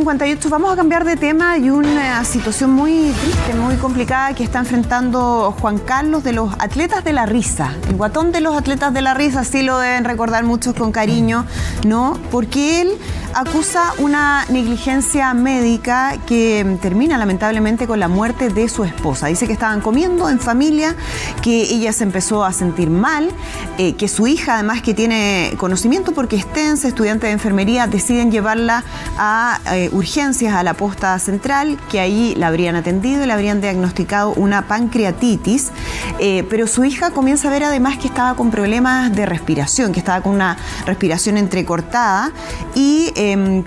8:58, vamos a cambiar de tema y una situación muy triste, muy complicada que está enfrentando Juan Carlos de los Atletas de la Risa. El guatón de los Atletas de la Risa, sí lo deben recordar muchos con cariño, ¿no? Porque él acusa una negligencia médica que termina lamentablemente con la muerte de su esposa. Dice que estaban comiendo en familia, que ella se empezó a sentir mal, que su hija, además que tiene conocimiento porque es TENS, estudiante de enfermería, deciden llevarla a urgencias a la posta central, que ahí la habrían atendido y le habrían diagnosticado una pancreatitis, pero su hija comienza a ver además que estaba con problemas de respiración, que estaba con una respiración entrecortada y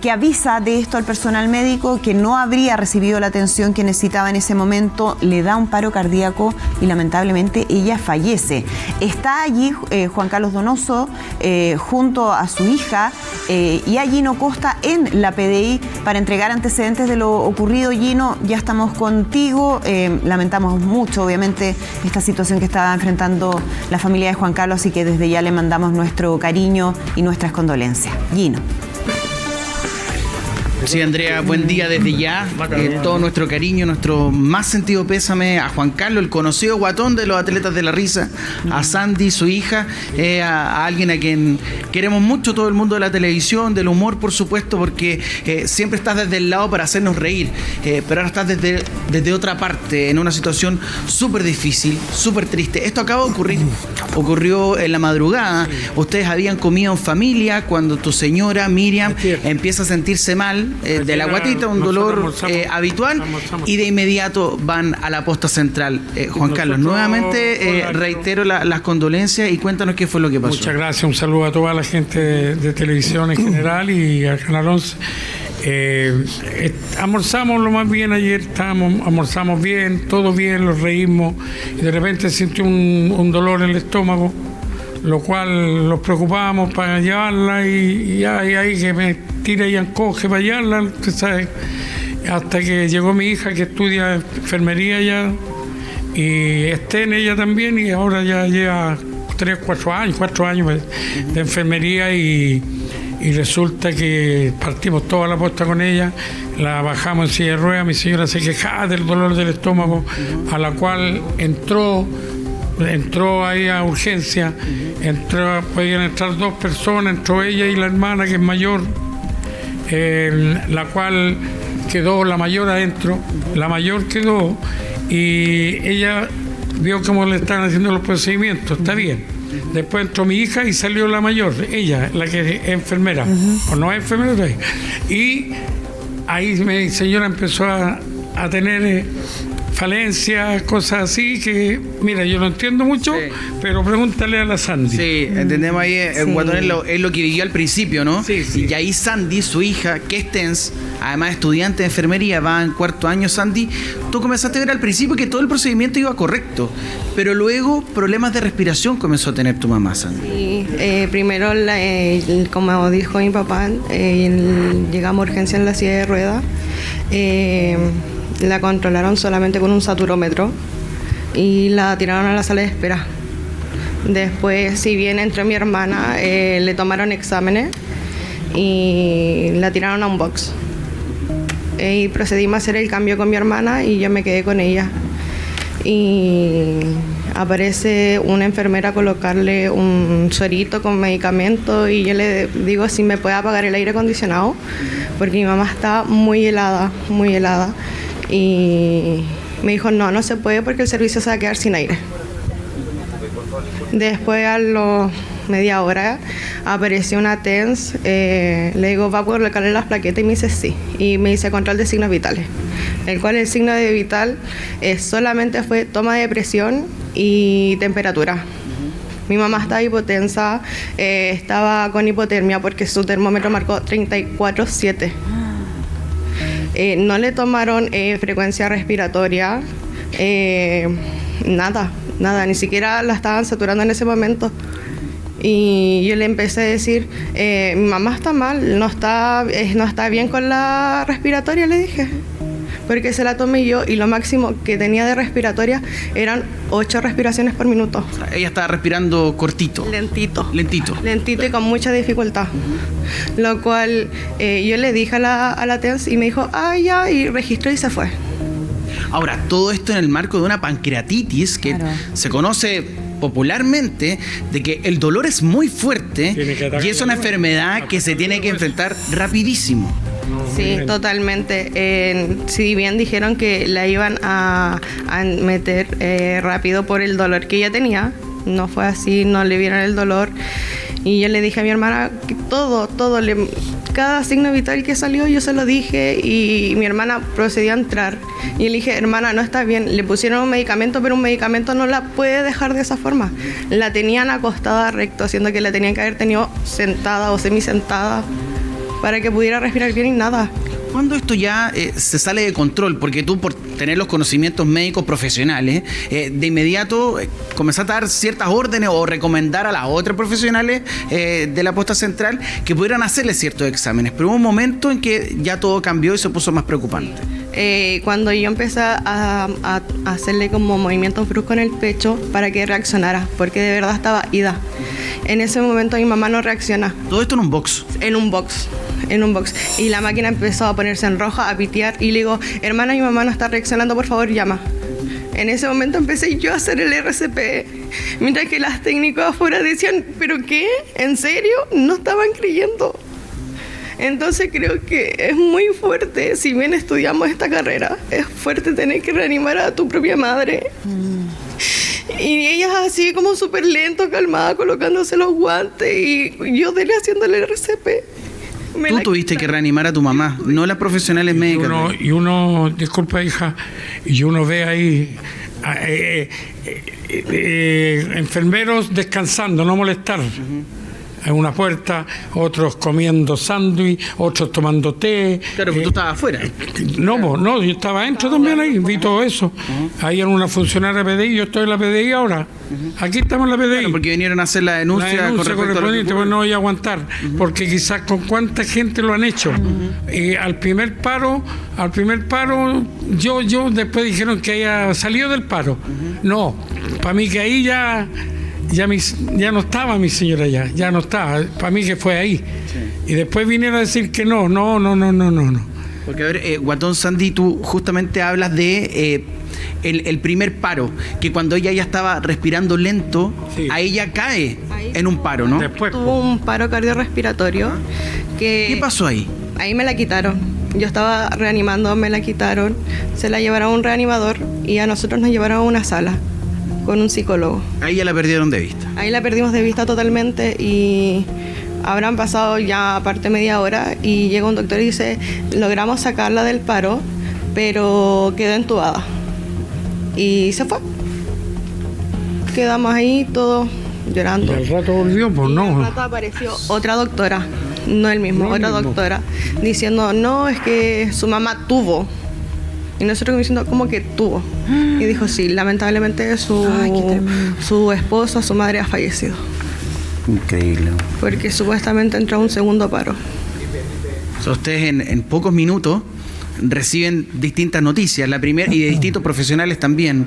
que avisa de esto al personal médico, que no habría recibido la atención que necesitaba en ese momento, le da un paro cardíaco y lamentablemente ella fallece. Está allí Juan Carlos Donoso junto a su hija y a Gino Costa en la PDI para entregar antecedentes de lo ocurrido. Gino, ya estamos contigo. Lamentamos mucho, obviamente, esta situación que estaba enfrentando la familia de Juan Carlos, así que desde ya le mandamos nuestro cariño y nuestras condolencias. Gino. Sí, Andrea, buen día desde ya. Todo nuestro cariño, nuestro más sentido pésame a Juan Carlos, el conocido guatón de los Atletas de la Risa, a Sandy, su hija, a alguien a quien queremos mucho, todo el mundo de la televisión, del humor, por supuesto, porque siempre estás desde el lado para hacernos reír, pero ahora estás desde otra parte, en una situación súper difícil, súper triste. Esto acaba de ocurrir, ocurrió en la madrugada. Ustedes habían comido en familia cuando tu señora, Miriam, empieza a sentirse mal, de la guatita, un dolor habitual, y de inmediato van a la posta central. Juan Carlos, nuevamente reitero las condolencias y cuéntanos qué fue lo que pasó. Muchas gracias, un saludo a toda la gente de televisión en general y al Canal 11. Almorzamos lo más bien ayer, almorzamos bien, todo bien, los reímos, y de repente sentí un dolor en el estómago, lo cual nos preocupábamos para llevarla y ahí que me tira y encoge para llevarla, usted sabe, hasta que llegó mi hija que estudia enfermería ya y está en ella también, y ahora ya lleva 4 años de enfermería y resulta que partimos toda la posta con ella, la bajamos en silla de ruedas, mi señora se quejaba del dolor del estómago, a la cual entró ahí a urgencia, podían entrar 2 personas, entró ella y la hermana que es mayor, la cual quedó la mayor adentro, la mayor quedó y ella vio cómo le estaban haciendo los procedimientos, está bien. Después entró mi hija y salió la mayor, ella, la que es enfermera, o no es enfermera todavía. Y ahí mi señora empezó a tener falencias, cosas así que, mira, yo no entiendo mucho, sí, pero pregúntale a la Sandy. Sí, entendemos ahí, el guatón es lo que vivió al principio, ¿no? Sí, sí. Y ahí Sandy, su hija, que es TENS, además estudiante de enfermería, va en 4º año, Sandy, tú comenzaste a ver al principio que todo el procedimiento iba correcto, pero luego problemas de respiración comenzó a tener tu mamá, Sandy. Sí, primero, como dijo mi papá, llegamos a urgencia en la silla de ruedas. La controlaron solamente con un saturómetro y la tiraron a la sala de espera. Después, si bien entró mi hermana, le tomaron exámenes y la tiraron a un box. Y procedimos a hacer el cambio con mi hermana y yo me quedé con ella. Y aparece una enfermera a colocarle un suerito con medicamento y yo le digo si me puede apagar el aire acondicionado porque mi mamá está muy helada, muy helada. Y me dijo, no se puede porque el servicio se va a quedar sin aire. Después, a los media hora, apareció una TENS, le digo, ¿va a poder colocarle las plaquetas? Y me dice, sí. Y me dice, control de signos vitales. El cual el signo de vital solamente fue toma de presión y temperatura. Mi mamá estaba hipotensa, estaba con hipotermia porque su termómetro marcó 34,7. No le tomaron frecuencia respiratoria, nada, ni siquiera la estaban saturando en ese momento. Y yo le empecé a decir, mi mamá está mal, no está bien con la respiratoria, le dije. porque se la tomé yo y lo máximo que tenía de respiratoria eran 8 respiraciones por minuto. O sea, ella estaba respirando cortito. Lentito. Lentito. Lentito y con mucha dificultad. Lo cual yo le dije a la TENS y me dijo, ya, y registró y se fue. Ahora, todo esto en el marco de una pancreatitis que Claro. se conoce popularmente de que el dolor es muy fuerte Tiene que atacar y es una la enfermedad que se tiene que enfrentar rapidísimo. Sí, totalmente. Si bien dijeron que la iban a meter rápido por el dolor que ella tenía, no fue así, no le vieron el dolor. Y yo le dije a mi hermana que cada signo vital que salió yo se lo dije y mi hermana procedió a entrar. Y le dije, hermana, no está bien, le pusieron un medicamento, pero un medicamento no la puede dejar de esa forma. La tenían acostada recto, haciendo que la tenían que haber tenido sentada o semisentada para que pudiera respirar bien y nada. ¿Cuándo esto ya se sale de control? Porque tú, por tener los conocimientos médicos profesionales, de inmediato comenzaste a dar ciertas órdenes o recomendar a las otras profesionales de la posta central que pudieran hacerle ciertos exámenes. Pero hubo un momento en que ya todo cambió y se puso más preocupante. Cuando yo empecé a hacerle como movimientos bruscos en el pecho para que reaccionara, porque de verdad estaba ida. En ese momento mi mamá no reacciona. Todo esto en un box. En un box. Y la máquina empezó a ponerse en roja, a pitear, y le digo, hermana, mi mamá no está reaccionando, por favor, llama. En ese momento empecé yo a hacer el RCP, mientras que las técnicas afuera decían, ¿pero qué? ¿En serio? No estaban creyendo. Entonces creo que es muy fuerte, si bien estudiamos esta carrera, es fuerte tener que reanimar a tu propia madre. Y ella así como súper lento, calmada, colocándose los guantes y yo dele haciéndole el RCP. Tú tuviste que reanimar a tu mamá, no las profesionales médicas. Y uno, disculpa hija, y uno ve ahí enfermeros descansando, no molestar. En una puerta, otros comiendo sándwich, otros tomando té. Claro, pero tú estabas afuera. No, yo estaba adentro también ahí, vi todo eso. Ahí en una funcionaria PDI, yo estoy en la PDI ahora. Aquí estamos en la PDI. Claro, porque vinieron a hacer la denuncia con respecto a lo que correspondiente, ocurrió. pues no voy a aguantar, porque quizás con cuánta gente lo han hecho. Al primer paro, yo después dijeron que ella salió del paro. No, para mí que ahí ya no estaba mi señora, ya no estaba. Para mí que fue ahí. Sí. Y después vinieron a decir que no. Porque, a ver, Guatón Sandy, tú justamente hablas de el primer paro, que cuando ella ya estaba respirando lento, sí, a ella cae en un paro, ¿no? Después tuvo un paro cardiorrespiratorio. ¿Qué pasó ahí? Ahí me la quitaron. Yo estaba reanimando, me la quitaron. Se la llevaron a un reanimador y a nosotros nos llevaron a una sala con un psicólogo. Ahí ya la perdieron de vista. Ahí la perdimos de vista totalmente y habrán pasado ya aparte media hora y llega un doctor y dice, logramos sacarla del paro, pero quedó entubada. Y se fue. Quedamos ahí todos llorando. Y al rato volvió, pues no. Al rato apareció otra doctora, no el mismo, otra doctora, diciendo, no, es que su mamá tuvo. Y nosotros diciendo, ¿cómo que tuvo? Y dijo, sí, lamentablemente su esposa, su madre ha fallecido. Increíble. Porque supuestamente entró a un segundo paro. O sea, ustedes en pocos minutos reciben distintas noticias, la primera, y de distintos profesionales también.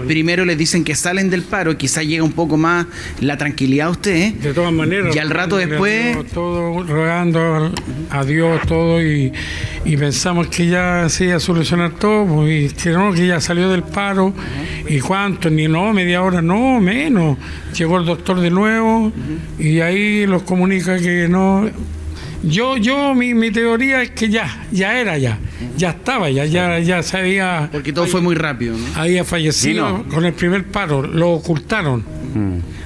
Primero les dicen que salen del paro, quizás llega un poco más la tranquilidad a ustedes. De todas maneras. Y al rato después... Todo, rogando a Dios todo y pensamos que ya se iba a solucionar todo, pues, y que no, que ya salió del paro. ¿Y cuánto? Ni no, media hora, no, menos. Llegó el doctor de nuevo y ahí los comunica que no... Mi teoría es que ya estaba, ya se había... Porque todo fue muy rápido, ¿no? Había fallecido con el primer paro, lo ocultaron.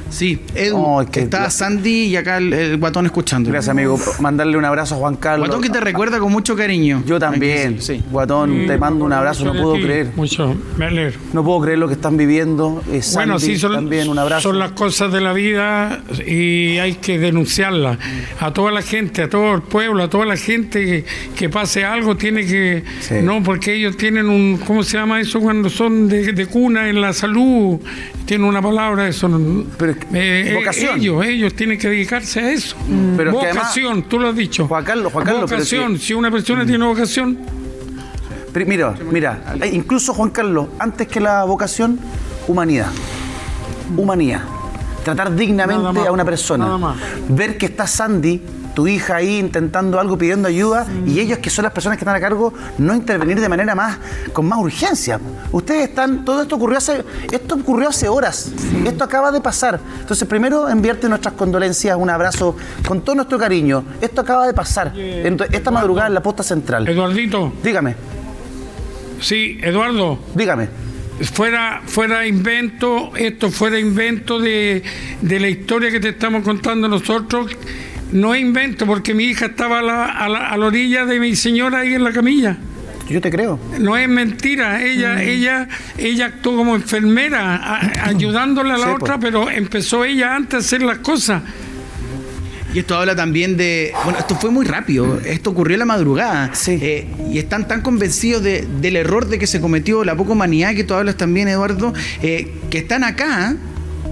Sí, Edu, está Sandy y acá el Guatón escuchando. Gracias, amigo. Mandarle un abrazo a Juan Carlos. Guatón, que te recuerda con mucho cariño. Yo también. Sí. Guatón, te mando un abrazo, no puedo creer. Mucho, me alegro. No puedo creer lo que están viviendo. Sandy, bueno, sí, también un abrazo. Son las cosas de la vida y hay que denunciarlas. A toda la gente, a todo el pueblo, a toda la gente que pase algo, tiene que... Sí. No, porque ellos tienen un... ¿Cómo se llama eso cuando son de cuna en la salud? Tienen una palabra, eso. Pero vocación. Ellos tienen que dedicarse a eso. Pero vocación, además, tú lo has dicho. Juan Carlos, vocación, si una persona tiene vocación. Mira, incluso Juan Carlos, antes que la vocación, humanidad. Humanidad. Tratar dignamente a una persona. Ver que está Sandy, tu hija ahí intentando algo, pidiendo ayuda, y ellos, que son las personas que están a cargo, no intervenir de manera con más urgencia. Ustedes están, todo esto ocurrió hace horas. Esto acaba de pasar. Entonces, primero, enviarte nuestras condolencias, un abrazo con todo nuestro cariño. Esto acaba de pasar. Esta madrugada en la posta central. Eduardito. Dígame. Sí, Eduardo. Dígame. Fuera invento, esto fuera invento de la historia que te estamos contando nosotros. No es invento, porque mi hija estaba a la orilla de mi señora ahí en la camilla. Yo te creo. No es mentira. Ella actuó como enfermera, ayudándole a la otra, pero empezó ella antes a hacer las cosas. Y esto habla también de... Bueno, esto fue muy rápido. Esto ocurrió en la madrugada. Sí. Y están tan convencidos del error de que se cometió, la poca humanidad que tú hablas también, Eduardo, que están acá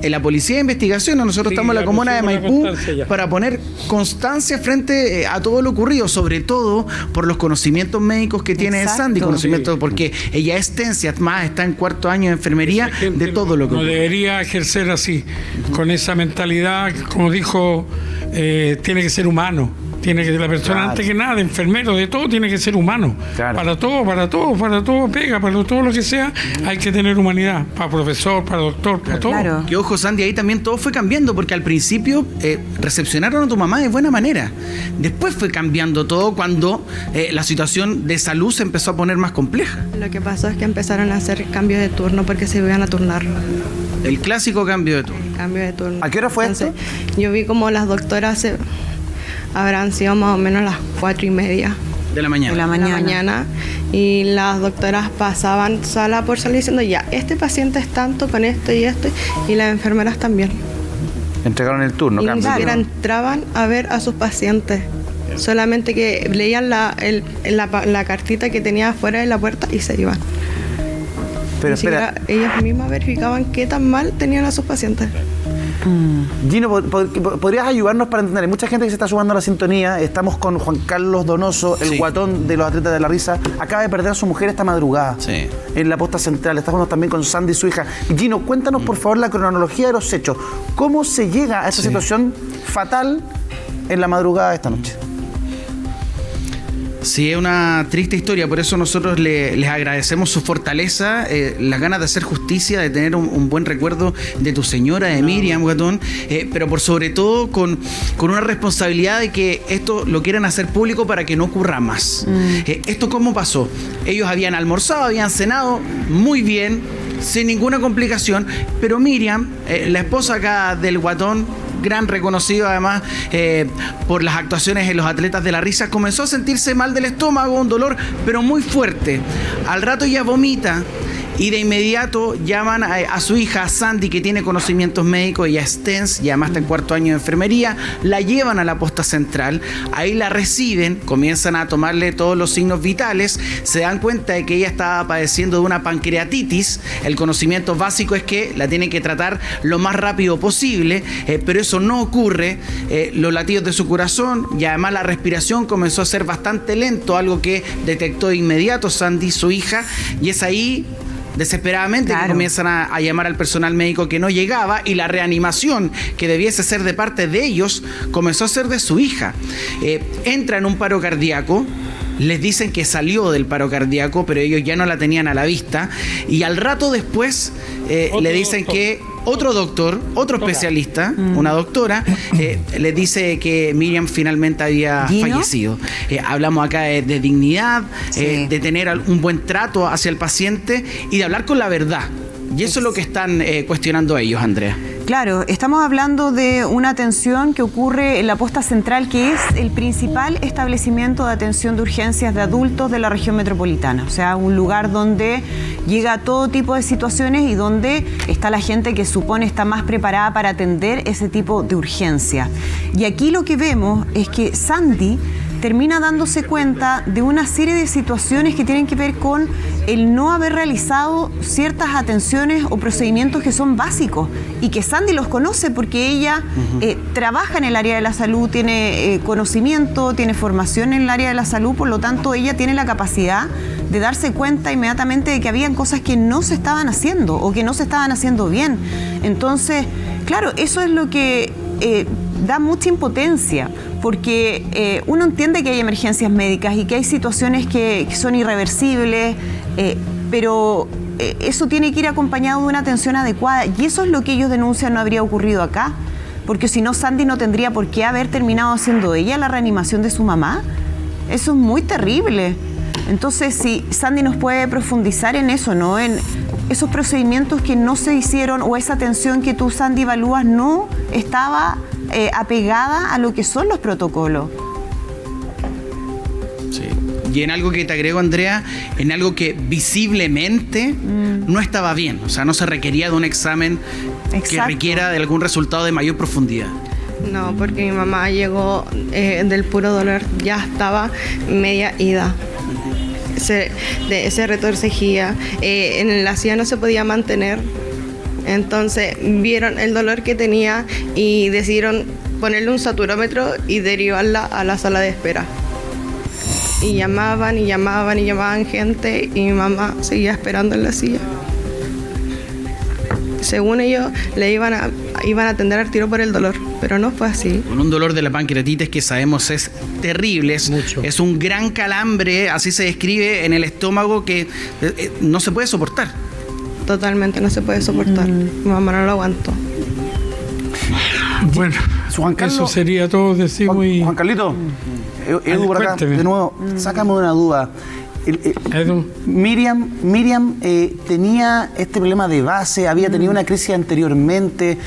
en la Policía de Investigación. Nosotros estamos en la comuna de Maipú para poner constancia frente a todo lo ocurrido, sobre todo por los conocimientos médicos que tiene Sandy, conocimientos porque ella es TENS y además está en 4º año de enfermería, de todo lo que no debería ejercer así, con esa mentalidad, como dijo, tiene que ser humano. Tiene que ser la persona, antes que nada, de enfermero, de todo, tiene que ser humano. Para todo pega, para todo lo que sea, hay que tener humanidad. Para profesor, para doctor, para todo. Que ojo, Sandy, ahí también todo fue cambiando, porque al principio recepcionaron a tu mamá de buena manera. Después fue cambiando todo cuando la situación de salud se empezó a poner más compleja. Lo que pasó es que empezaron a hacer cambios de turno porque se iban a turnar. El clásico cambio de turno. Cambio de turno. ¿A qué hora fue esto? Yo vi como las doctoras habrán sido más o menos las 4:30 de la mañana. Y las doctoras pasaban sala por sala diciendo, ya, este paciente es tanto con esto y esto, y las enfermeras también. Entregaron el turno, y ni siquiera entraban a ver a sus pacientes. Solamente que leían la cartita que tenía afuera de la puerta y se iban. Pero espera, ellas mismas verificaban qué tan mal tenían a sus pacientes. Gino, ¿podrías ayudarnos para entender? Hay mucha gente que se está sumando a la sintonía. Estamos con Juan Carlos Donoso, el guatón de los Atletas de la Risa. Acaba de perder a su mujer esta madrugada en la posta central. Estamos también con Sandy, su hija. Gino, cuéntanos por favor la cronología de los hechos. ¿Cómo se llega a esa situación fatal en la madrugada de esta noche? Sí, es una triste historia, por eso nosotros les agradecemos su fortaleza, las ganas de hacer justicia, de tener un buen recuerdo de tu señora, de Miriam, guatón, pero por sobre todo con una responsabilidad de que esto lo quieran hacer público para que no ocurra más. ¿Esto cómo pasó? Ellos habían almorzado, habían cenado muy bien, sin ninguna complicación, pero Miriam, la esposa acá del guatón, gran reconocido además por las actuaciones en los Atletas de la Risa, comenzó a sentirse mal del estómago, un dolor pero muy fuerte. Al rato ya vomita y de inmediato llaman a su hija Sandy, que tiene conocimientos médicos, ella es TENS y además está en 4º año de enfermería, la llevan a la posta central, ahí la reciben, comienzan a tomarle todos los signos vitales, se dan cuenta de que ella estaba padeciendo de una pancreatitis. El conocimiento básico es que la tienen que tratar lo más rápido posible, pero eso no ocurre. Los latidos de su corazón y además la respiración comenzó a ser bastante lento, algo que detectó de inmediato Sandy, su hija, y es ahí desesperadamente que comienzan a llamar al personal médico que no llegaba, y la reanimación que debiese ser de parte de ellos comenzó a ser de su hija. Entra en un paro cardíaco, les dicen que salió del paro cardíaco, pero ellos ya no la tenían a la vista, y al rato después le dicen que otro doctor, otro especialista, una doctora, le dice que Miriam finalmente había fallecido. Hablamos acá de dignidad, de tener un buen trato hacia el paciente y de hablar con la verdad. Y eso es lo que están cuestionando ellos, Andrea. Claro, estamos hablando de una atención que ocurre en la posta central, que es el principal establecimiento de atención de urgencias de adultos de la región metropolitana. O sea, un lugar donde llega todo tipo de situaciones y donde está la gente que supone está más preparada para atender ese tipo de urgencia. Y aquí lo que vemos es que Sandy termina dándose cuenta de una serie de situaciones que tienen que ver con el no haber realizado ciertas atenciones o procedimientos que son básicos y que Sandy los conoce porque ella trabaja en el área de la salud, tiene conocimiento, tiene formación en el área de la salud, por lo tanto ella tiene la capacidad de darse cuenta inmediatamente de que habían cosas que no se estaban haciendo o que no se estaban haciendo bien. Entonces, claro, eso es lo que da mucha impotencia, porque uno entiende que hay emergencias médicas y que hay situaciones que son irreversibles, pero eso tiene que ir acompañado de una atención adecuada, y eso es lo que ellos denuncian no habría ocurrido acá, porque si no, Sandy no tendría por qué haber terminado haciendo ella la reanimación de su mamá. Eso es muy terrible. Entonces, si Sandy nos puede profundizar en eso, ¿no? En esos procedimientos que no se hicieron, o esa atención que tú, Sandy, evalúas no estaba apegada a lo que son los protocolos. Sí. Y en algo que te agrego, Andrea, en algo que visiblemente no estaba bien. O sea, no se requería de un examen que requiera de algún resultado de mayor profundidad. No, porque mi mamá llegó del puro dolor, ya estaba media ida. Se retorcejía, en la silla no se podía mantener. Entonces vieron el dolor que tenía y decidieron ponerle un saturómetro y derivarla a la sala de espera. Y llamaban y llamaban y llamaban gente, y mi mamá seguía esperando en la silla. Según ellos, le iban a atender al tiro por el dolor, pero no fue así. Con un dolor de la pancreatitis que sabemos es terrible, es un gran calambre, así se describe en el estómago, que no se puede soportar. Totalmente no se puede soportar. Mi mamá no lo aguantó. Bueno, eso sería todo, decimos. Juan Carlito, Edu por acá, de nuevo, sácame una duda. Miriam tenía este problema de base, había tenido una crisis anteriormente,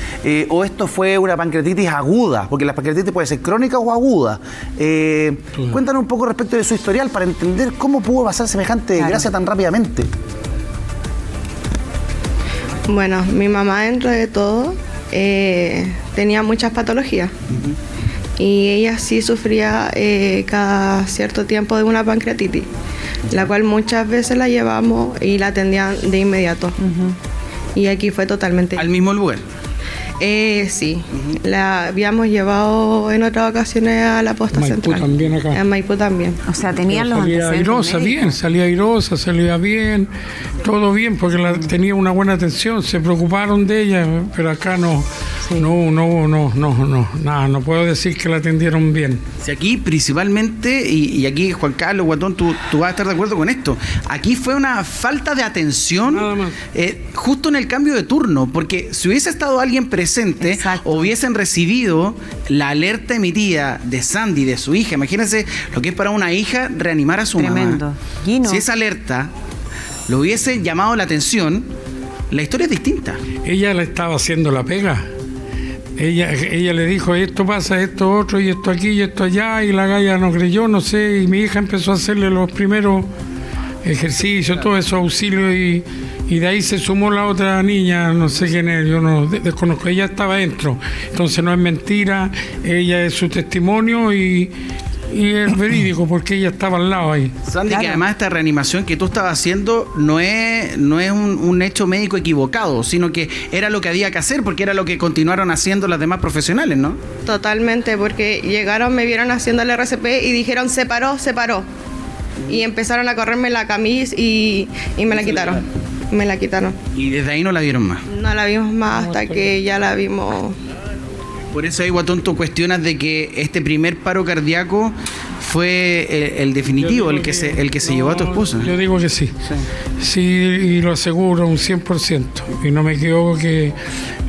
o esto fue una pancreatitis aguda, porque la pancreatitis puede ser crónica o aguda. Cuéntanos un poco respecto de su historial para entender cómo pudo pasar semejante desgracia tan rápidamente. Bueno, mi mamá, dentro de todo, tenía muchas patologías. Y ella sí sufría cada cierto tiempo de una pancreatitis, la cual muchas veces la llevamos y la atendían de inmediato. Y aquí fue totalmente... ¿Al mismo lugar? Sí, la habíamos llevado en otras ocasiones a la posta Maipú central. También acá. En Maipú también. O sea, tenían los salía airosa, bien, salía airosa, salía bien, todo bien, porque tenía una buena atención, se preocuparon de ella, pero acá no. Nada, no puedo decir que la atendieron bien. Si aquí principalmente, y aquí Juan Carlos, Guatón, tú vas a estar de acuerdo con esto, aquí fue una falta de atención justo en el cambio de turno, porque si hubiese estado alguien presente, o hubiesen recibido la alerta emitida de Sandy, de su hija, imagínense lo que es para una hija reanimar a su mamá. Si esa alerta lo hubiese llamado la atención, la historia es distinta. Ella le estaba haciendo la pega. Ella le dijo, esto pasa, esto otro, y esto aquí, y esto allá, y la galla no creyó, no sé, y mi hija empezó a hacerle los primeros ejercicios, todo eso, auxilio, y de ahí se sumó la otra niña, no sé quién es, yo no desconozco, ella estaba dentro, entonces no es mentira, ella es su testimonio, y es verídico, porque ella estaba al lado ahí. Sandy, que además esta reanimación que tú estabas haciendo no es un hecho médico equivocado, sino que era lo que había que hacer, porque era lo que continuaron haciendo las demás profesionales, ¿no? Totalmente, porque llegaron, me vieron haciendo el RCP y dijeron, se paró. Y empezaron a correrme la camisa y me la quitaron. Me la quitaron. Y desde ahí no la vieron más. No la vimos más hasta que ya la vimos. Por eso ahí, Guatón, tú cuestionas de que este primer paro cardíaco fue el definitivo, el que se llevó a tu esposa. Yo digo que sí. Sí, y lo aseguro un 100%. Y no me equivoco que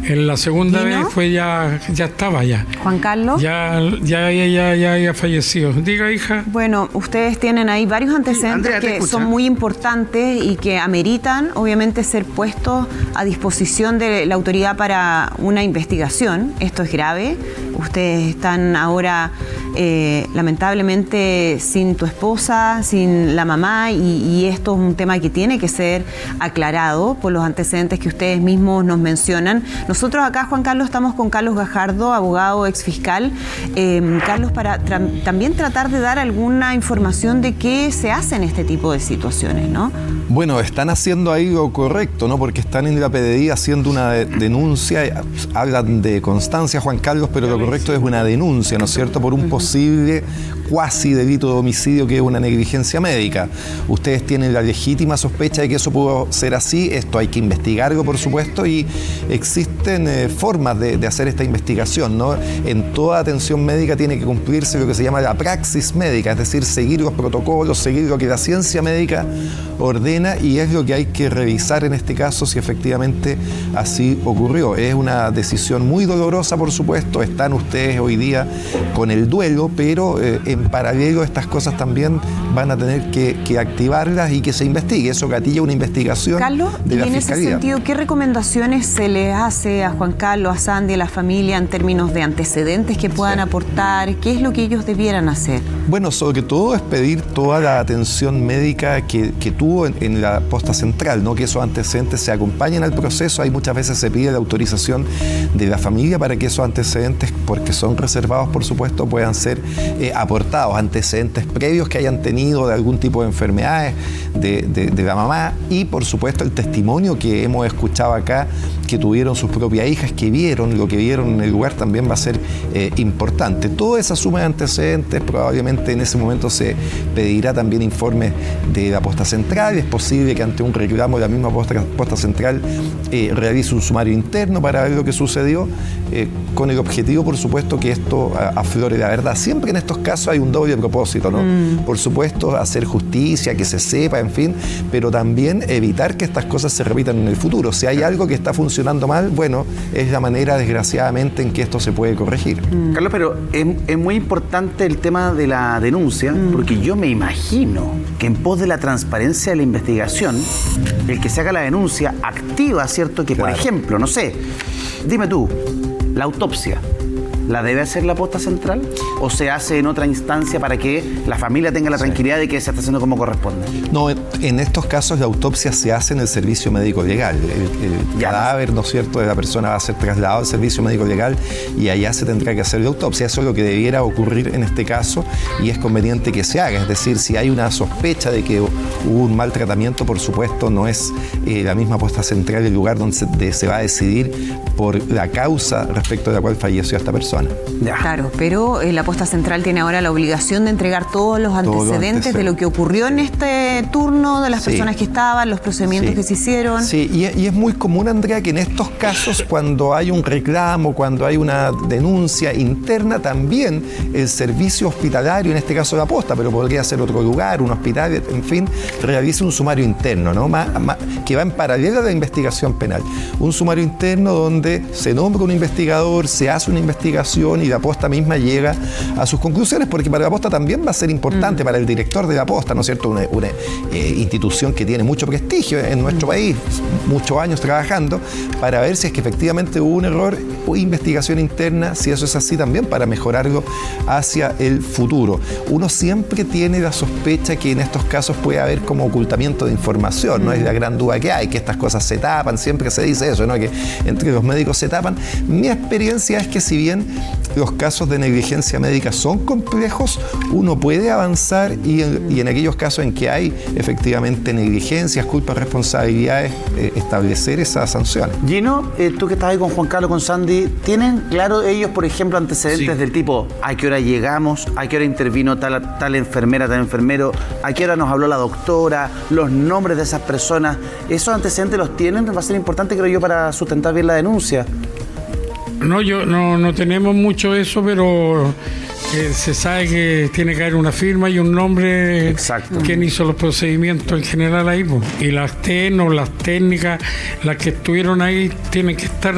en la segunda vez fue ya estaba ya. Juan Carlos. Ya había fallecido. Diga, hija. Bueno, ustedes tienen ahí varios antecedentes que son muy importantes y que ameritan, obviamente, ser puestos a disposición de la autoridad para una investigación. Esto es grave. Ustedes están ahora, lamentablemente, sin tu esposa, sin la mamá, y esto es un tema que tiene que ser aclarado por los antecedentes que ustedes mismos nos mencionan. Nosotros acá, Juan Carlos, estamos con Carlos Gajardo, abogado exfiscal. Carlos, para también tratar de dar alguna información de qué se hace en este tipo de situaciones, ¿no? Bueno, están haciendo ahí lo correcto, ¿no? Porque están en la PDI haciendo una denuncia, hablan de constancia, Juan Carlos, pero lo correcto es una denuncia, ¿no es cierto?, por un posible cuasi delito de homicidio que es una negligencia médica. Ustedes tienen la legítima sospecha de que eso pudo ser así, esto hay que investigarlo, por supuesto, y existen formas de hacer esta investigación, ¿no? En toda atención médica tiene que cumplirse lo que se llama la praxis médica, es decir, seguir los protocolos, seguir lo que la ciencia médica ordena, y es lo que hay que revisar en este caso si efectivamente así ocurrió. Es una decisión muy dolorosa, por supuesto, están ustedes hoy día con el duelo, pero en paralelo estas cosas también van a tener que activarlas y que se investigue. Eso gatilla una investigación, Carlos, de la y en Fiscalía. ese sentido, ¿qué recomendaciones se les hace a Juan Carlos, a Sandy, a la familia en términos de antecedentes que puedan aportar? ¿Qué es lo que ellos debieran hacer? Bueno, sobre todo es pedir toda la atención médica que tuvo en la posta central, ¿no? Que esos antecedentes se acompañen al proceso. Ahí muchas veces se pide la autorización de la familia para que esos antecedentes, porque son reservados, por supuesto, puedan ser aportados. Antecedentes previos que hayan tenido de algún tipo de enfermedades de la mamá, y por supuesto el testimonio que hemos escuchado acá, que tuvieron sus propias hijas, que vieron lo que vieron en el lugar, también va a ser importante. Toda esa suma de antecedentes, probablemente en ese momento se pedirá también informes de la posta central. Es posible que ante un reclamo de la misma posta central realice un sumario interno para ver lo que sucedió, con el objetivo, por supuesto, que esto aflore la verdad. Siempre en estos casos hay un doble propósito, ¿no? Por supuesto, hacer justicia, que se sepa, en fin, pero también evitar que estas cosas se repitan en el futuro. Si hay algo que está funcionando mal, bueno, es la manera, desgraciadamente, en que esto se puede corregir. Carlos, pero es muy importante el tema de la denuncia, porque yo me imagino que en pos de la transparencia de la investigación, el que se haga la denuncia activa, ¿cierto? Que, por ejemplo, no sé, dime tú, la autopsia, ¿la debe hacer la posta central o se hace en otra instancia para que la familia tenga la tranquilidad de que se está haciendo como corresponde? No, en estos casos la autopsia se hace en el servicio médico legal. El cadáver, ¿no es cierto?, de la persona va a ser trasladado al servicio médico legal y allá se tendrá que hacer la autopsia. Eso es lo que debiera ocurrir en este caso y es conveniente que se haga. Es decir, si hay una sospecha de que hubo un mal tratamiento, por supuesto no es la misma posta central el lugar donde se va a decidir por la causa respecto de la cual falleció esta persona. Claro, pero la posta central tiene ahora la obligación de entregar todos los antecedentes de lo que ocurrió en este turno, de las personas que estaban, los procedimientos que se hicieron. Sí, y es muy común, Andrea, que en estos casos, cuando hay un reclamo, cuando hay una denuncia interna, también el servicio hospitalario, en este caso la posta, pero podría ser otro lugar, un hospital, en fin, realiza un sumario interno, ¿no? Que va en paralelo a la investigación penal. Un sumario interno donde se nombra un investigador, se hace una investigación y la posta misma llega a sus conclusiones, porque para la posta también va a ser importante, para el director de la posta, ¿no es cierto?, una institución que tiene mucho prestigio en nuestro país, muchos años trabajando, para ver si es que efectivamente hubo un error o investigación interna, si eso es así también, para mejorarlo hacia el futuro. Uno siempre tiene la sospecha que en estos casos puede haber como ocultamiento de información, no es la gran duda que hay, que estas cosas se tapan, siempre se dice eso, ¿no?, que entre los médicos se tapan. Mi experiencia es que si bien los casos de negligencia médica son complejos, uno puede avanzar y en aquellos casos en que hay efectivamente negligencias, culpas, responsabilidades, establecer esas sanciones. Gino, tú que estás ahí con Juan Carlos, con Sandy, ¿tienen claro ellos, por ejemplo, antecedentes del tipo a qué hora llegamos, a qué hora intervino tal enfermera, tal enfermero, a qué hora nos habló la doctora, los nombres de esas personas? ¿Esos antecedentes los tienen? Va a ser importante, creo yo, para sustentar bien la denuncia. No, no tenemos mucho de eso, pero se sabe que tiene que haber una firma y un nombre. Exacto. Quien hizo los procedimientos en general ahí, pues. Y las las técnicas, las que estuvieron ahí tienen que estar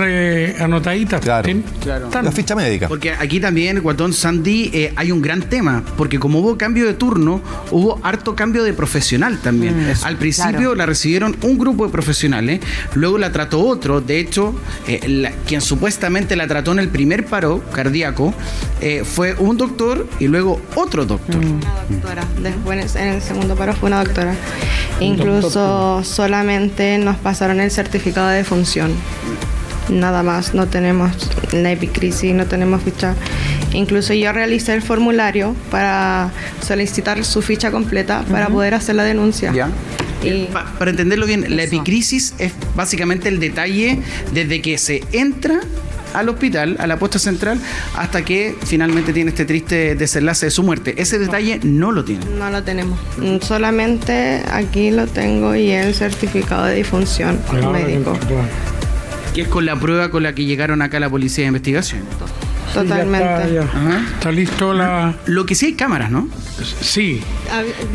anotaditas. Claro. Claro. La ficha médica. Porque aquí también, Guatón, Sandy, hay un gran tema, porque como hubo cambio de turno, hubo harto cambio de profesional también. Al principio la recibieron un grupo de profesionales, luego la trató otro. De hecho, quien supuestamente la trató en el primer paro cardíaco fue un doctor y luego otro doctor. Una doctora. Después en el segundo paro fue una doctora. Incluso solamente nos pasaron el certificado de defunción. Nada más, no tenemos la epicrisis, no tenemos ficha. Incluso yo realicé el formulario para solicitar su ficha completa para poder hacer la denuncia. ¿Ya? Y Para entenderlo bien, la epicrisis es básicamente el detalle desde que se entra al hospital, a la posta central, hasta que finalmente tiene este triste desenlace de su muerte. Ese detalle no lo tiene. no lo tenemos. Solamente aquí lo tengo y el certificado de difunción médico. Que es con la prueba con la que llegaron acá la policía de investigación. Totalmente. Ajá. Está listo Lo que sí hay cámaras, ¿no? Sí.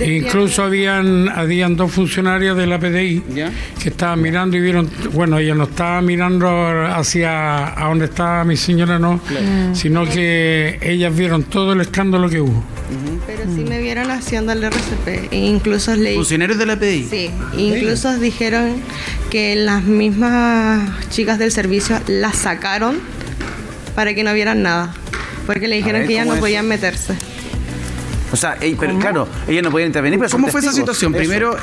Incluso habían 2 funcionarios de la PDI ¿Ya? que estaban mirando y vieron, bueno, ella no estaba mirando hacia a donde estaba mi señora, no, sino que ellas vieron todo el escándalo que hubo. Pero sí me vieron haciendo el RCP. E incluso leí. Funcionarios de la PDI. Sí, incluso dijeron que las mismas chicas del servicio las sacaron para que no vieran nada. Porque le dijeron ver, que ellas ¿cómo no es podían eso? meterse. O sea, pero claro, ellos no podían intervenir, pero son ¿Cómo fue esa testigos. situación? Eso. Primero,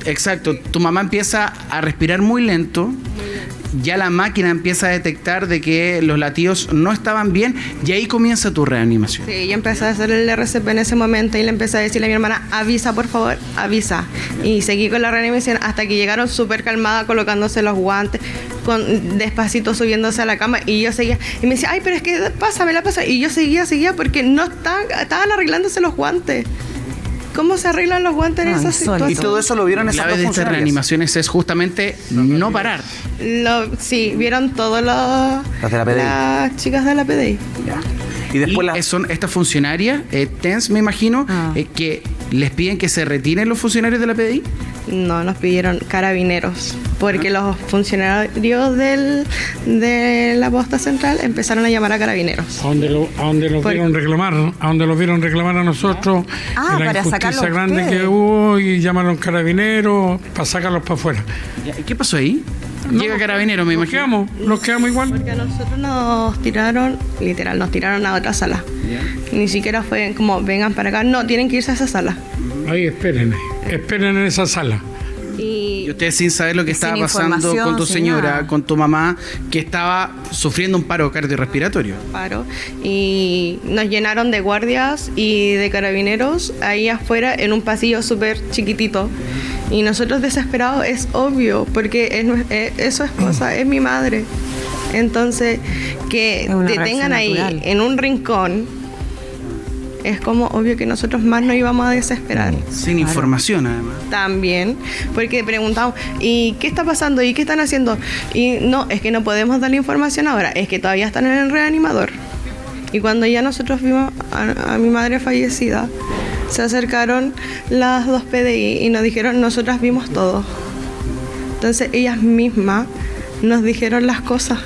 exacto, tu mamá empieza a respirar muy lento, ya la máquina empieza a detectar de que los latidos no estaban bien y ahí comienza tu reanimación. Sí, yo empecé a hacer el RCP en ese momento y le empecé a decirle a mi hermana, avisa por favor, avisa. Y seguí con la reanimación hasta que llegaron súper calmada colocándose los guantes, despacito subiéndose a la cama y yo seguía. Y me decía, ay, pero es que pasa. Y yo seguía porque no estaban arreglándose los guantes. ¿Cómo se arreglan los guantes en esa situación? Y todo eso lo vieron La esas clave dos de estas funcionarias. reanimaciones es justamente no parar. Sí, vieron todos Las de la PDI. las chicas de la PDI. Ya. Y después Y son estas funcionarias, TENS me imagino, que les piden que se retiren los funcionarios de la PDI. No, nos pidieron carabineros, porque los funcionarios de la posta central empezaron a llamar a carabineros. A donde los vieron reclamar, a nosotros, Ah, de la para injusticia sacarlos grande ustedes. que hubo, y llamaron carabineros para sacarlos para afuera. ¿Qué pasó ahí? Llega Carabinero, me imagino. Nos quedamos igual. Porque a nosotros nos tiraron, literal, nos tiraron a otra sala. Ni siquiera fue como, vengan para acá, no, tienen que irse a esa sala. Ahí esperen en esa sala. Y Y ustedes sin saber lo que estaba pasando información, con tu sin señora, nada. con tu mamá, que estaba sufriendo un paro cardiorrespiratorio. paro, y nos llenaron de guardias y de carabineros ahí afuera en un pasillo súper chiquitito. Y nosotros desesperados, es obvio, porque es su esposa, es mi madre. Entonces, que Es una te reacción tengan ahí natural. en un rincón, es como obvio que nosotros más nos íbamos a desesperar. Sin información, además. También, porque preguntamos, ¿y qué está pasando? ¿Y qué están haciendo? Y no, es que no podemos darle información ahora, es que todavía están en el reanimador. Y cuando ya nosotros vimos a mi madre fallecida, se acercaron las 2 PDI y nos dijeron, nosotras vimos todo. Entonces ellas mismas nos dijeron las cosas.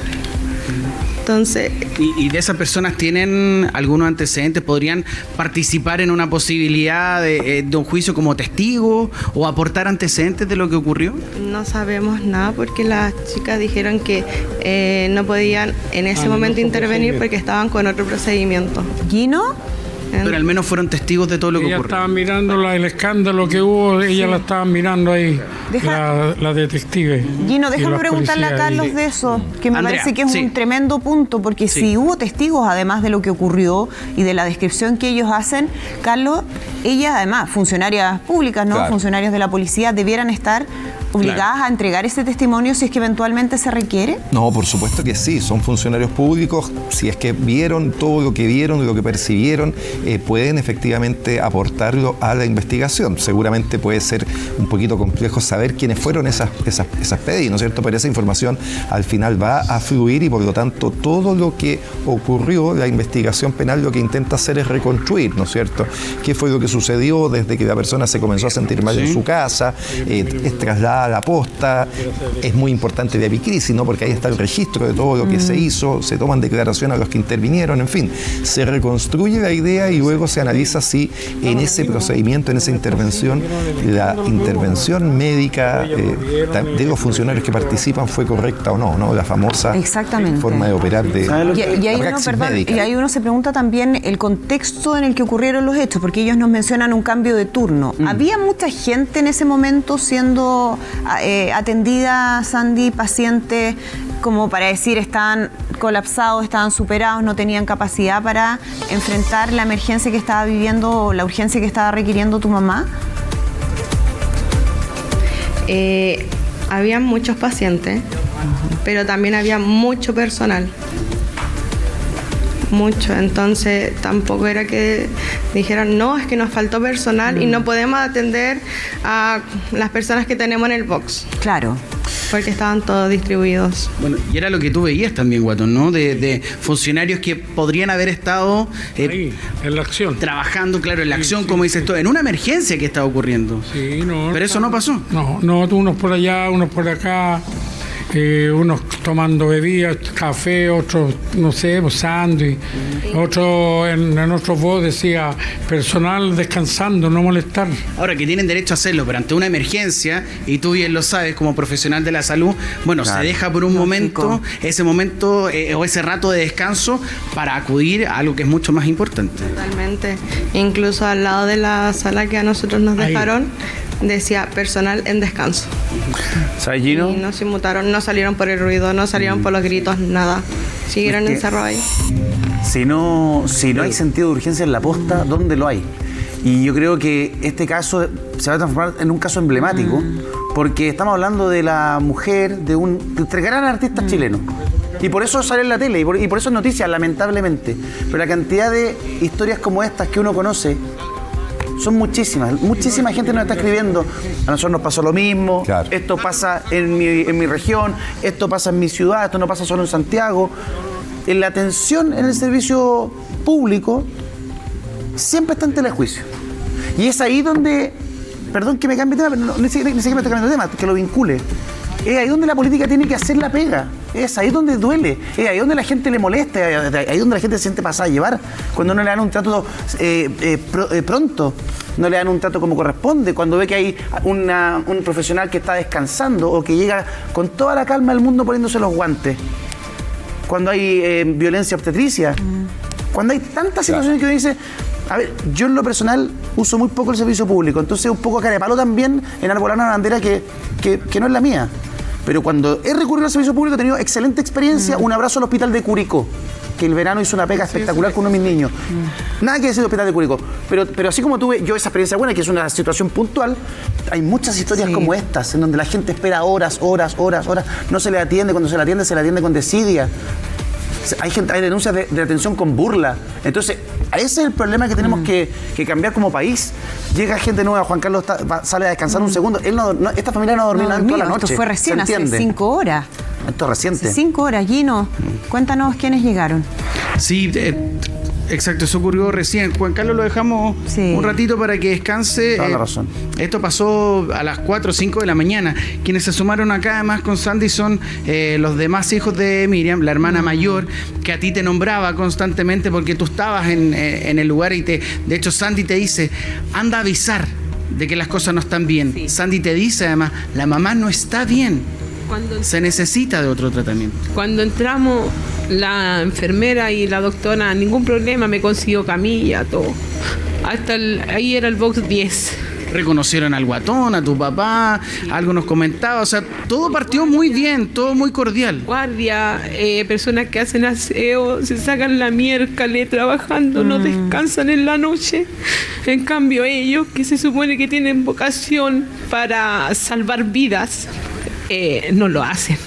Entonces, ¿Y de esas personas tienen algunos antecedentes? ¿Podrían participar en una posibilidad de un juicio como testigo o aportar antecedentes de lo que ocurrió? no sabemos nada porque las chicas dijeron que no podían en ese momento intervenir porque estaban con otro procedimiento. ¿Gino? Pero al menos fueron testigos de todo lo que Ella ocurrió. estaba mirando el escándalo que hubo, ella la estaba mirando ahí, la detective. Gino, y déjame los preguntarle a policías Carlos ahí. de eso, que me Andrea, parece que es sí. un tremendo punto, porque Sí. si hubo testigos, además de lo que ocurrió y de la descripción que ellos hacen, Carlos, ellas además, funcionarias públicas, ¿no? Claro. Funcionarios de la policía, debieran estar obligadas a entregar ese testimonio si es que eventualmente se requiere. No, por supuesto que sí, son funcionarios públicos, si es que vieron todo lo que vieron, lo que percibieron, pueden efectivamente aportarlo a la investigación. Seguramente puede ser un poquito complejo saber quiénes fueron esas PDI, ¿no es cierto? Pero esa información al final va a fluir y por lo tanto todo lo que ocurrió, la investigación penal lo que intenta hacer es reconstruir, ¿no es cierto? ¿Qué fue lo que sucedió desde que la persona se comenzó a sentir mal en su casa, es trasladada a la posta? Es muy importante la epicrisis, ¿no? Porque ahí está el registro de todo lo que se hizo, se toman declaraciones a los que intervinieron, en fin, se reconstruye la idea y luego se analiza si en ese procedimiento, en esa intervención, la intervención médica médica de los funcionarios que participan fue correcta o no, la famosa forma de operar de y praxis médica. Y ahí uno se pregunta también el contexto en el que ocurrieron los hechos, porque ellos nos mencionan un cambio de turno. ¿Había mucha gente en ese momento siendo atendida, Sandy, pacientes, como para decir estaban colapsados, estaban superados, no tenían capacidad para enfrentar la emergencia que estaba viviendo o la urgencia que estaba requiriendo tu mamá? Había muchos pacientes, pero también había mucho personal. Mucho, entonces tampoco era que dijeran, no, es que nos faltó personal y no podemos atender a las personas que tenemos en el box. Claro. Porque estaban todos distribuidos. Bueno, y era lo que tú veías también, Guatón, ¿no? De funcionarios que podrían haber estado ahí, en la acción. Trabajando, claro, en la acción, sí, como dices tú, en una emergencia que estaba ocurriendo. Sí, no. Pero eso no pasó. No, unos por allá, unos por acá. Unos tomando bebidas, café, otros, no sé, sándwich. Otro en otro voz decía, personal descansando, no molestar. Ahora, que tienen derecho a hacerlo, pero ante una emergencia, y tú bien lo sabes como profesional de la salud, bueno, claro, se deja por un momento, ese momento o ese rato de descanso para acudir a algo que es mucho más importante. Totalmente. Incluso al lado de la sala que a nosotros nos dejaron, decía personal en descanso. ¿Sabes, Gino? Y no se inmutaron, no salieron por el ruido, no salieron por los gritos, nada. Siguieron encerrados ahí. Si no hay sentido de urgencia en la posta, ¿dónde lo hay? Y yo creo que este caso se va a transformar en un caso emblemático, porque estamos hablando de la mujer de tres grandes artistas chilenos. Y por eso sale en la tele, y por eso es noticia, lamentablemente. Pero la cantidad de historias como estas que uno conoce son muchísimas. Muchísima gente nos está escribiendo. A nosotros nos pasó lo mismo. Claro. Esto pasa en mi región, esto pasa en mi ciudad, esto no pasa solo en Santiago. En la atención en el servicio público siempre está en telejuicio. Y es ahí donde, perdón que me cambie de tema, pero ni siquiera me estoy cambiando de tema, que lo vincule. Es ahí donde la política tiene que hacer la pega. Es ahí donde duele. Es ahí donde la gente le molesta. Es ahí donde la gente se siente pasada a llevar. Cuando no le dan un trato pronto. No le dan un trato como corresponde. Cuando ve que hay un profesional que está descansando o que llega con toda la calma del mundo poniéndose los guantes. Cuando hay violencia obstetricia. Cuando hay tantas situaciones que uno dice... A ver, yo en lo personal uso muy poco el servicio público. Entonces un poco carepalo también en arbolar una bandera que no es la mía. Pero cuando he recurrido al servicio público he tenido excelente experiencia. Un abrazo al hospital de Curicó, que el verano hizo una pega espectacular con uno de mis niños. Nada que decir del hospital de Curicó. Pero así como tuve yo esa experiencia buena, que es una situación puntual, hay muchas historias como estas, en donde la gente espera horas, no se le atiende. Cuando se le atiende con desidia. Hay denuncias de atención con burla. Entonces, ese es el problema que tenemos que cambiar como país. Llega gente nueva, Juan Carlos sale a descansar un segundo. Esta familia no ha dormido toda la noche. Esto fue recién, hace 5 horas. Esto es reciente. Hace 5 horas, Gino. Cuéntanos quiénes llegaron. Sí, exacto, eso ocurrió recién. Juan Carlos lo dejamos un ratito para que descanse. Toda la razón. Esto pasó a las 4 o 5 de la mañana. Quienes se sumaron acá además con Sandy son los demás hijos de Miriam, la hermana mayor, que a ti te nombraba constantemente porque tú estabas en el lugar y de hecho Sandy te dice, anda a avisar de que las cosas no están bien. Sí. Sandy te dice además, la mamá no está bien. Se necesita de otro tratamiento. Cuando entramos, la enfermera y la doctora, ningún problema, me consiguió camilla, todo. Ahí era el box 10. Reconocieron al Guatón, a tu papá, algo nos comentaba, o sea, todo partió muy bien, todo muy cordial. Guardia, personas que hacen aseo, se sacan la miércoles trabajando, no descansan en la noche. En cambio ellos, que se supone que tienen vocación para salvar vidas, no lo hacen.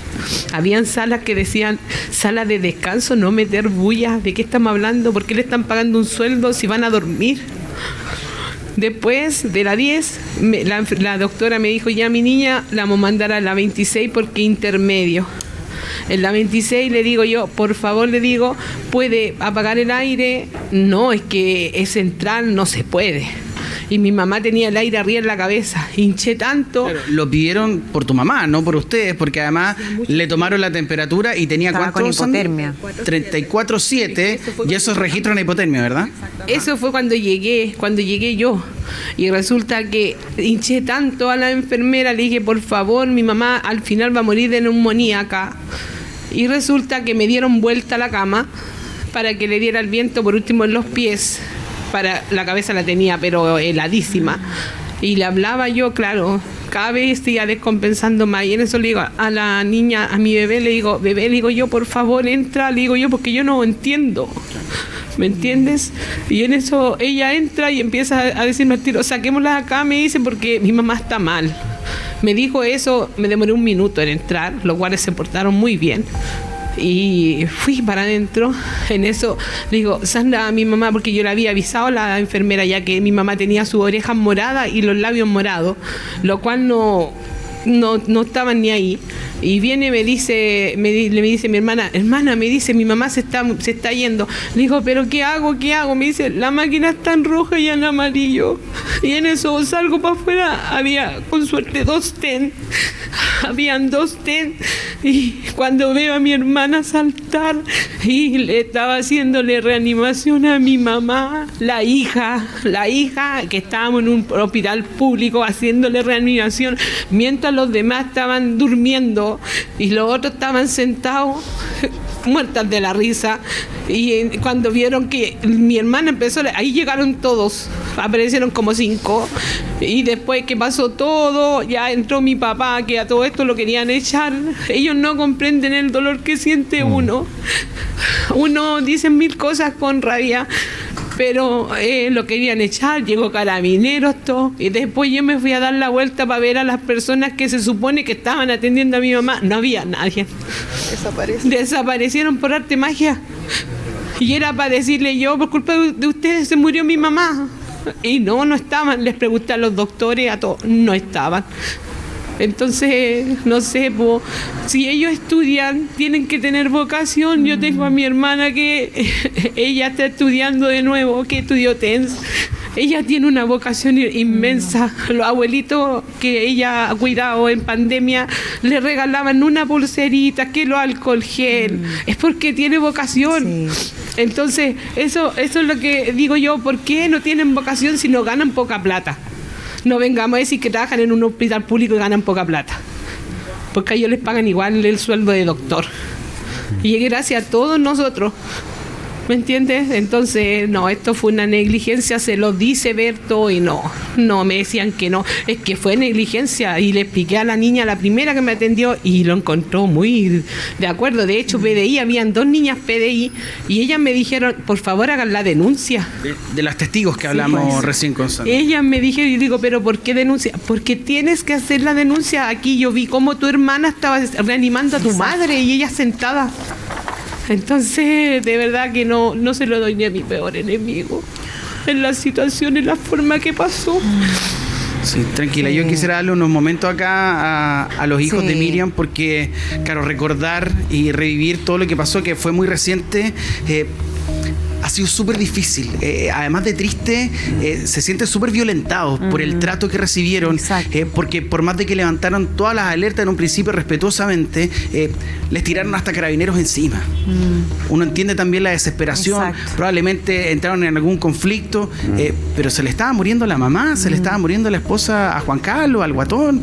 Habían salas que decían, sala de descanso, no meter bulla. ¿De qué estamos hablando? ¿Por qué le están pagando un sueldo si van a dormir? Después de la 10, la doctora me dijo, ya mi niña, la vamos a mandar a la 26 porque intermedio. En la 26 le digo yo, por favor, le digo, ¿puede apagar el aire? No, es que es central, no se puede. y mi mamá tenía el aire arriba en la cabeza. Hinché tanto. Claro, lo pidieron por tu mamá, no por ustedes, porque además le tomaron la temperatura y tenía Estaba ¿cuántos? con hipotermia. 34,7 y eso es registro de hipotermia, ¿verdad? Eso fue cuando llegué yo. Y resulta que hinché tanto a la enfermera, le dije, por favor, mi mamá al final va a morir de neumonía acá. Y resulta que me dieron vuelta a la cama para que le diera el viento por último en los pies. Para la cabeza la tenía, pero heladísima. Y le hablaba yo, claro, cada vez iba descompensando más. Y en eso le digo a la niña, a mi bebé, le digo, bebé, le digo yo, por favor, entra, le digo yo, porque yo no entiendo. ¿Me entiendes? Y en eso ella entra y empieza a decirme al tiro, saquémosla acá, me dice, porque mi mamá está mal. Me dijo eso, me demoré 1 minuto en entrar, los guardias se portaron muy bien. Y fui para adentro. En eso le digo, Sandra, a mi mamá, porque yo le había avisado a la enfermera ya que mi mamá tenía sus orejas moradas y los labios morados, lo cual no estaban ni ahí. Y viene y me dice mi hermana, me dice, mi mamá se está yendo. Le digo, ¿pero qué hago? Me dice, la máquina está en rojo y en amarillo. Y en eso salgo para afuera, había con suerte 2 TEN. Habían 2 TEN. Y cuando veo a mi hermana saltar y le estaba haciéndole reanimación a mi mamá, la hija, que estábamos en un hospital público haciéndole reanimación, mientras los demás estaban durmiendo y los otros estaban sentados muertas de la risa. Y cuando vieron que mi hermana empezó, ahí llegaron todos, aparecieron como 5, y después que pasó todo, ya entró mi papá, que a todo esto lo querían echar. Ellos no comprenden el dolor que siente uno dice 1000 cosas con rabia, pero lo querían echar, llegó carabineros, todo, y después yo me fui a dar la vuelta para ver a las personas que se supone que estaban atendiendo a mi mamá. No había nadie. Desaparecieron por arte de magia. Y era para decirle yo, por culpa de ustedes se murió mi mamá. Y no estaban. Les pregunté a los doctores, a todos, no estaban. Entonces, no sé, si ellos estudian, tienen que tener vocación. Yo tengo a mi hermana que ella está estudiando de nuevo, que estudió TENS. Ella tiene una vocación inmensa. Los abuelitos que ella ha cuidado en pandemia le regalaban una pulserita, que lo alcohol gel. Es porque tiene vocación. Sí. Entonces, eso es lo que digo yo. ¿Por qué no tienen vocación si no ganan poca plata? No vengamos a decir que trabajan en un hospital público y ganan poca plata, porque a ellos les pagan igual el sueldo de doctor. Y gracias a todos nosotros, ¿me entiendes? Entonces, no, esto fue una negligencia, se lo dice Berto, y no, me decían que no, es que fue negligencia. Y le expliqué a la niña, la primera que me atendió, y lo encontró muy de acuerdo. De hecho, PDI, habían 2 niñas PDI, y ellas me dijeron, por favor, hagan la denuncia. De las testigos que hablamos recién con Sandra. Ellas me dijeron, y digo, ¿pero por qué denuncia? Porque tienes que hacer la denuncia. Aquí yo vi cómo tu hermana estaba reanimando a tu madre, y ella sentada. Entonces, de verdad que no se lo doy ni a mi peor enemigo. En la situación, en la forma que pasó. Sí, tranquila. Yo quisiera darle unos momentos acá a los hijos de Miriam, porque, claro, recordar y revivir todo lo que pasó, que fue muy reciente, ha sido súper difícil. Además de triste, se sienten súper violentados por el trato que recibieron, porque por más de que levantaron todas las alertas en un principio respetuosamente, les tiraron hasta carabineros encima. Uno entiende también la desesperación. Probablemente entraron en algún conflicto, pero se le estaba muriendo la mamá, se le estaba muriendo la esposa a Juan Carlos, al guatón,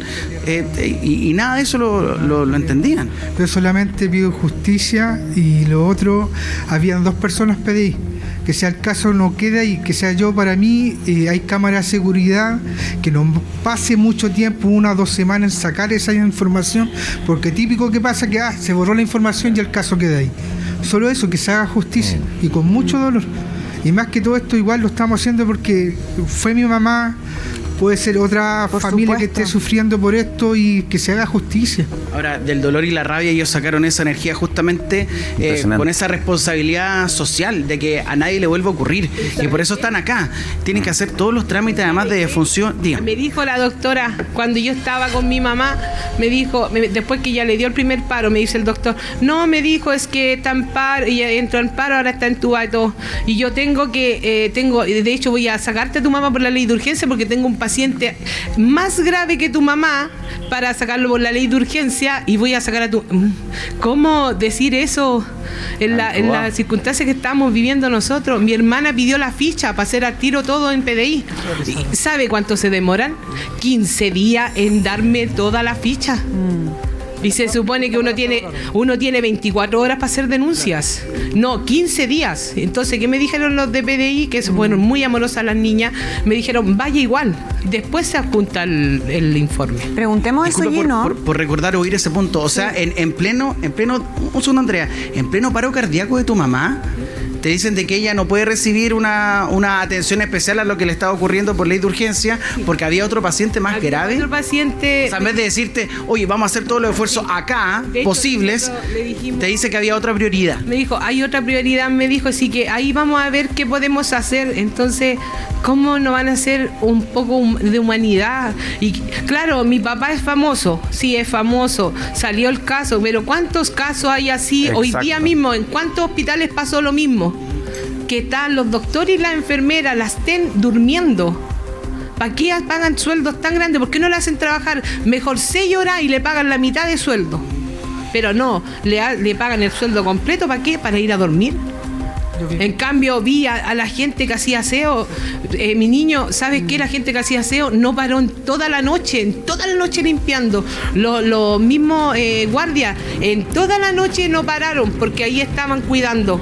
y nada de eso lo entendían. Yo solamente pido justicia, y lo otro, habían 2 personas PDI. Que sea el caso no queda, y que sea yo, para mí hay cámaras de seguridad, que no pase mucho tiempo, 1 o 2 semanas, en sacar esa información, porque típico que pasa que se borró la información y el caso queda ahí. Solo eso, que se haga justicia, y con mucho dolor. Y más que todo esto igual lo estamos haciendo porque fue mi mamá, puede ser otra familia que esté sufriendo por esto y que se haga justicia. Ahora, del dolor y la rabia ellos sacaron esa energía justamente con esa responsabilidad social de que a nadie le vuelva a ocurrir. Y por eso están acá. Tienen que hacer todos los trámites además de defunción. Dígame. Me dijo la doctora, cuando yo estaba con mi mamá, me dijo, después que ya le dio el primer paro, me dice el doctor, no, me dijo, es que está en paro, y entró en paro, ahora está entubada y todo. Y yo de hecho voy a sacarte a tu mamá por la ley de urgencia porque tengo un paciente más grave que tu mamá para sacarlo por la ley de urgencia y voy a sacar a tu... ¿Cómo decir eso en las circunstancias que estamos viviendo nosotros? Mi hermana pidió la ficha para hacer al tiro todo en PDI. ¿Sabe cuánto se demoran? 15 días en darme toda la ficha. Y se supone que uno tiene 24 horas para hacer denuncias. No, 15 días. Entonces, ¿qué me dijeron los de PDI? Que fueron muy amorosas las niñas. Me dijeron, vaya igual. Después se adjunta el informe. Preguntemos eso, Gino. Por recordar oír ese punto. O sea, en pleno, un segundo, Andrea, en pleno paro cardíaco de tu mamá, te dicen de que ella no puede recibir una atención especial a lo que le estaba ocurriendo por ley de urgencia porque había otro paciente más grave. Otro paciente. O sea, en vez de decirte, oye, vamos a hacer todos los esfuerzos acá posibles, te dice que había otra prioridad. Me dijo, hay otra prioridad, me dijo, así que ahí vamos a ver qué podemos hacer. Entonces, ¿cómo no van a hacer un poco de humanidad? Y claro, mi papá es famoso, sí, es famoso, salió el caso, pero ¿cuántos casos hay así? Exacto. Hoy día mismo, ¿en cuántos hospitales pasó lo mismo? Que están los doctores y las enfermeras, las estén durmiendo. ¿Para qué pagan sueldos tan grandes? ¿Por qué no le hacen trabajar mejor 6 horas y le pagan la mitad de sueldo? Pero no, le pagan el sueldo completo. ¿Para qué? Para ir a dormir. En cambio, vi a la gente que hacía aseo. Mi niño, ¿sabes qué? La gente que hacía aseo no paró en toda la noche limpiando. Los mismos guardias, en toda la noche no pararon porque ahí estaban cuidando.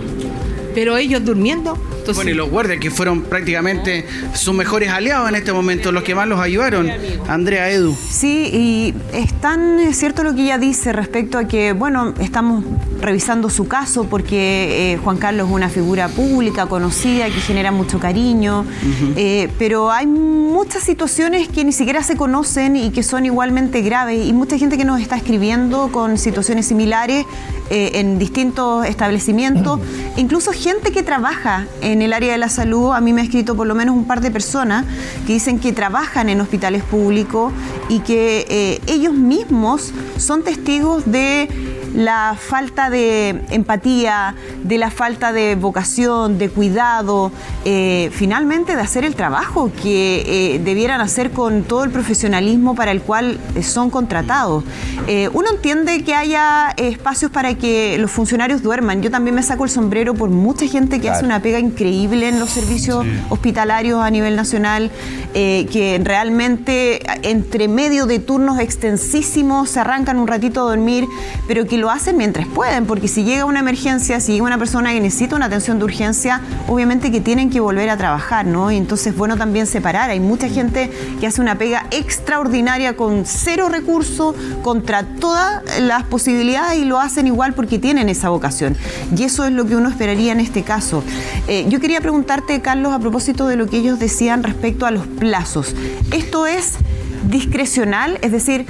Pero ellos durmiendo. Entonces, bueno, y los guardias que fueron prácticamente sus mejores aliados en este momento, los que más los ayudaron. Andrea, Edu. Sí, y es tan cierto lo que ella dice respecto a que, bueno, estamos revisando su caso porque Juan Carlos es una figura pública, conocida, que genera mucho cariño, pero hay muchas situaciones que ni siquiera se conocen y que son igualmente graves, y mucha gente que nos está escribiendo con situaciones similares en distintos establecimientos, incluso gente que trabaja en el área de la salud. A mí me ha escrito por lo menos un par de personas que dicen que trabajan en hospitales públicos y que ellos mismos son testigos de la falta de empatía, de la falta de vocación, de cuidado, finalmente de hacer el trabajo que debieran hacer con todo el profesionalismo para el cual son contratados. Uno entiende que haya espacios para que los funcionarios duerman. Yo también me saco el sombrero por mucha gente que hace una pega increíble en los servicios hospitalarios a nivel nacional, que realmente entre medio de turnos extensísimos se arrancan un ratito a dormir, pero que lo hacen mientras pueden, porque si llega una emergencia, si llega una persona que necesita una atención de urgencia, obviamente que tienen que volver a trabajar, ¿no? Y entonces es bueno también separar. Hay mucha gente que hace una pega extraordinaria con cero recursos, contra todas las posibilidades, y lo hacen igual porque tienen esa vocación. Y eso es lo que uno esperaría en este caso. Yo quería preguntarte, Carlos, a propósito de lo que ellos decían respecto a los plazos. ¿Esto es discrecional? Es decir,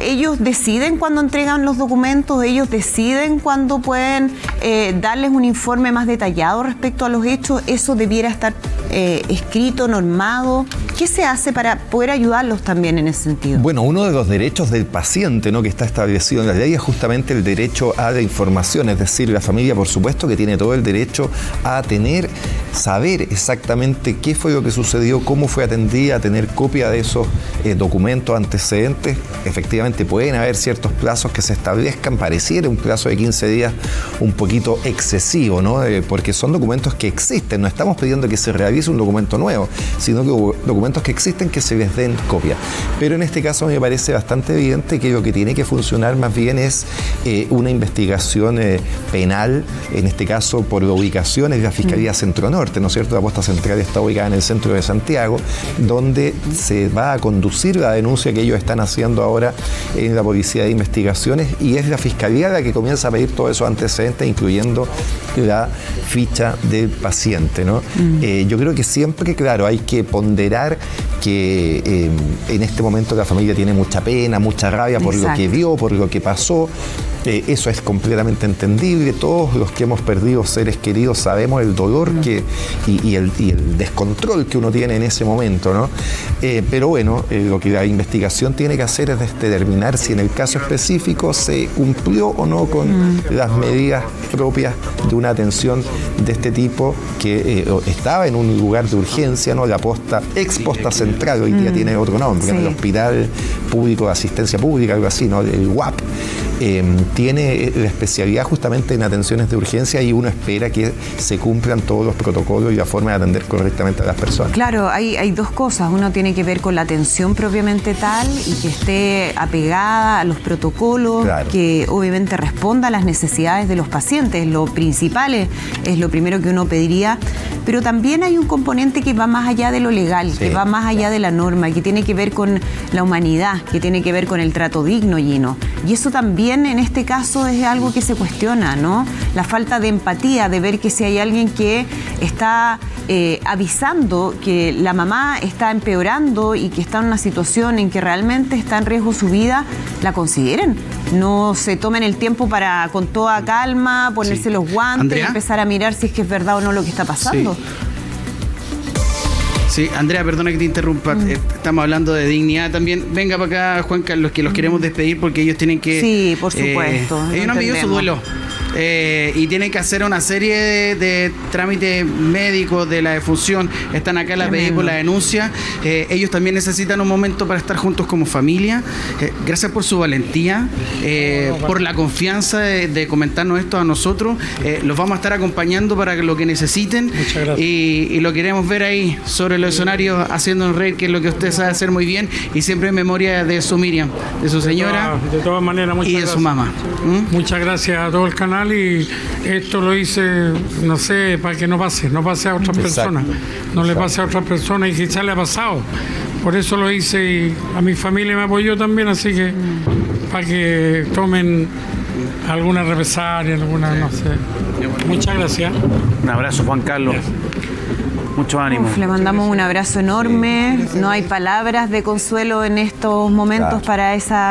ellos deciden cuándo entregan los documentos, ellos deciden cuándo pueden darles un informe más detallado respecto a los hechos. Eso debiera estar escrito, normado. ¿Qué se hace para poder ayudarlos también en ese sentido? Bueno, uno de los derechos del paciente, ¿no?, que está establecido en la ley es justamente el derecho a la información, es decir, la familia, por supuesto, que tiene todo el derecho a saber exactamente qué fue lo que sucedió, cómo fue atendida, a tener copia de esos documentos antecedentes. Efectivamente, pueden haber ciertos plazos que se establezcan, pareciera un plazo de 15 días un poquito excesivo, ¿no? Porque son documentos que existen, no estamos pidiendo que se realice un documento nuevo, sino que documentos que existen que se les den copia. Pero en este caso me parece bastante evidente que lo que tiene que funcionar más bien es una investigación penal, en este caso por la ubicación es la Fiscalía Centro Norte, ¿no es cierto? La posta central está ubicada en el centro de Santiago, donde se va a conducir la denuncia que ellos están haciendo ahora en la Policía de Investigaciones, y es la Fiscalía la que comienza a pedir todos esos antecedentes, incluyendo la ficha del paciente, ¿no? Yo creo que siempre, claro, hay que ponderar que en este momento la familia tiene mucha pena, mucha rabia por lo que vio, por lo que pasó. Eso es completamente entendible. Todos los que hemos perdido seres queridos sabemos el dolor y el descontrol que uno tiene en ese momento, ¿no? Pero bueno, lo que la investigación tiene que hacer es determinar si en el caso específico se cumplió o no con las medidas propias de una atención de este tipo que estaba en un lugar de urgencia, ¿no? La ex posta central, hoy día tiene otro nombre, en el Hospital Público de Asistencia Pública, algo así, ¿no? El UAP. Tiene la especialidad justamente en atenciones de urgencia y uno espera que se cumplan todos los protocolos y la forma de atender correctamente a las personas. Claro, hay dos cosas. Uno tiene que ver con la atención propiamente tal y que esté apegada a los protocolos, que obviamente responda a las necesidades de los pacientes. Lo principal es lo primero que uno pediría, pero también hay un componente que va más allá de lo legal, que va más allá de la norma, que tiene que ver con la humanidad, que tiene que ver con el trato digno, Gino. Y eso también en este caso es algo que se cuestiona, ¿no? La falta de empatía, de ver que si hay alguien que está avisando que la mamá está empeorando y que está en una situación en que realmente está en riesgo su vida, la consideren. No se tomen el tiempo para, con toda calma, ponerse los guantes, Andrea, y empezar a mirar si es que es verdad o no lo que está pasando. Sí, Andrea, perdona que te interrumpa. Estamos hablando de dignidad también. Venga para acá, Juan Carlos, que los queremos despedir porque ellos tienen que... Sí, por supuesto. Ellos no han vivido su duelo. Y tienen que hacer una serie de trámites médicos de la defunción. Están acá la pedí por la denuncia. Ellos también necesitan un momento para estar juntos como familia. Gracias por su valentía, por la confianza de comentarnos esto a nosotros. Los vamos a estar acompañando para lo que necesiten. Muchas gracias. Y lo queremos ver ahí sobre los escenarios haciéndonos reír, que es lo que usted sabe hacer muy bien, y siempre en memoria de su Miriam, de su señora, de todas maneras, muchas y de gracias. Su mamá. Muchas gracias a todo el canal, y esto lo hice, no sé, para que no pase a otras personas, no le pase a otras personas, y quizás le ha pasado. Por eso lo hice, y a mi familia me apoyó también, así que para que tomen alguna represalia, alguna, no sé. Muchas gracias. Un abrazo, Juan Carlos. Gracias. Mucho ánimo. Le mandamos un abrazo enorme. No hay palabras de consuelo en estos momentos para esa